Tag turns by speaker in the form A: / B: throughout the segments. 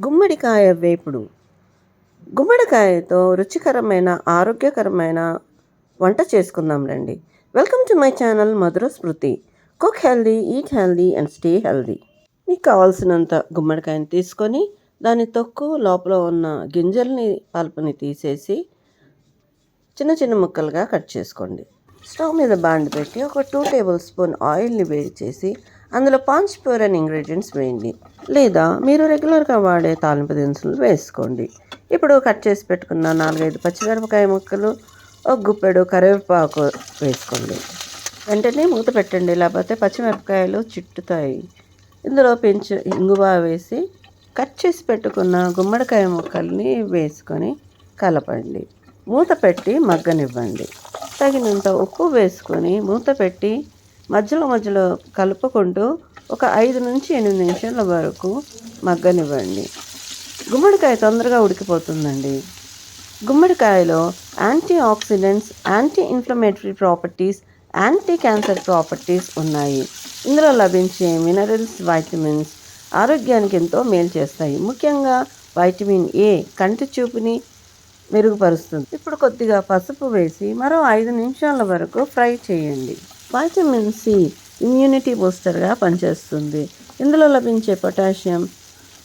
A: గుమ్మడికాయ వేపుడు. గుమ్మడికాయతో రుచికరమైన ఆరోగ్యకరమైన వంట చేసుకుందాం రండి. Welcome to my channel Madhura Smriti. Cook healthy, eat healthy and stay healthy. మీకు కావాల్సినంత గుమ్మడికాయని తీసుకొని దాని తొక్కు లోపల ఉన్న గింజల్ని పల్పుని తీసేసి చిన్న చిన్న ముక్కలుగా కట్ చేసుకోండి. స్టవ్ మీద బాండి పెట్టి ఒక 2 టేబుల్ స్పూన్ ఆయిల్ని వేడి చేసి అందులో పాంచ్ ప్యూర్ అండ్ ఇంగ్రీడియంట్స్ వేయండి, లేదా మీరు రెగ్యులర్గా వాడే తాలింపు దినుసులు వేసుకోండి. ఇప్పుడు కట్ చేసి పెట్టుకున్న 4-5 పచ్చిమిరపకాయ ముక్కలు, ఒక గుప్పెడు కరివేపాకు వేసుకోండి. వెంటనే మూత పెట్టండి, లేకపోతే పచ్చిమిరపకాయలు చిట్టుతాయి. ఇందులో ఇంగువ వేసి కట్ చేసి పెట్టుకున్న గుమ్మడికాయ ముక్కల్ని వేసుకొని కలపండి. మూత పెట్టి మగ్గనివ్వండి. తగినంత ఉప్పు వేసుకొని మూత పెట్టి మధ్యలో కలుపుకుంటూ ఒక 5 నుంచి 8 నిమిషాల వరకు మగ్గనివ్వండి. గుమ్మడికాయ తొందరగా ఉడికిపోతుందండి. గుమ్మడికాయలో antioxidants, anti inflammatory properties, anti cancer properties ఉన్నాయి. ఇందులో లభించే మినరల్స్, వైటమిన్స్ ఆరోగ్యానికి ఎంతో మేలు చేస్తాయి. ముఖ్యంగా వైటమిన్ ఏ కంటి చూపుని మెరుగుపరుస్తుంది. ఇప్పుడు కొద్దిగా పసుపు వేసి మరో 5 నిమిషాల వరకు ఫ్రై చేయండి. వైటమిన్ సి ఇమ్యూనిటీ బూస్టర్గా పనిచేస్తుంది. ఇందులో లభించే పొటాషియం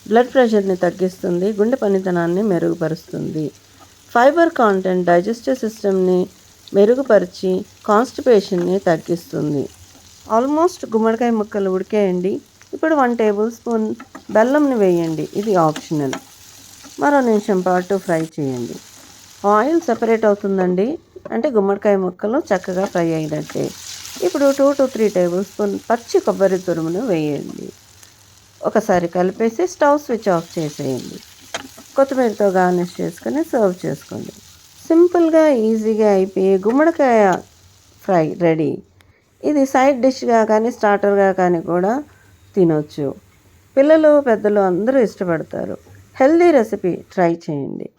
A: బ్లడ్ ప్రెషర్ని తగ్గిస్తుంది, గుండె పనితనాన్ని మెరుగుపరుస్తుంది. ఫైబర్ కాంటెంట్ డైజెస్టివ్ సిస్టమ్ని మెరుగుపరిచి కాన్స్టిపేషన్ని తగ్గిస్తుంది. ఆల్మోస్ట్ గుమ్మడికాయ ముక్కలు ఉడికేయండి. ఇప్పుడు 1 టేబుల్ స్పూన్ బెల్లంని వేయండి. ఇది ఆప్షనల్. మరో నిమిషం పాటు ఫ్రై చేయండి. ఆయిల్ సెపరేట్ అవుతుందండి, అంటే గుమ్మడికాయ ముక్కలు చక్కగా ఫ్రై అయినట్టే. ఇప్పుడు 2 to 3 టేబుల్ స్పూన్ పచ్చి కొబ్బరి తురుమును వేయండి. ఒకసారి కలిపేసి స్టవ్ స్విచ్ ఆఫ్ చేసేయండి. కొత్తిమీరతో గార్నిష్ చేసుకొని సర్వ్ చేసుకోండి. సింపుల్గా ఈజీగా అయిపోయి గుమ్మడికాయ ఫ్రై రెడీ. ఇది సైడ్ డిష్గా కానీ స్టార్టర్గా కానీ కూడా తినొచ్చు. పిల్లలు పెద్దలు అందరూ ఇష్టపడతారు. హెల్దీ రెసిపీ ట్రై చేయండి.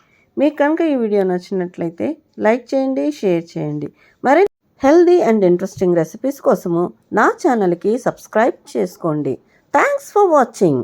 A: మీకు కనుక ఈ వీడియో నచ్చినట్లయితే లైక్ చేయండి, షేర్ చేయండి. మరి హెల్దీ అండ్ ఇంట్రెస్టింగ్ రెసిపీస్ కోసము నా ఛానల్కి సబ్స్క్రైబ్ చేసుకోండి. Thanks for watching.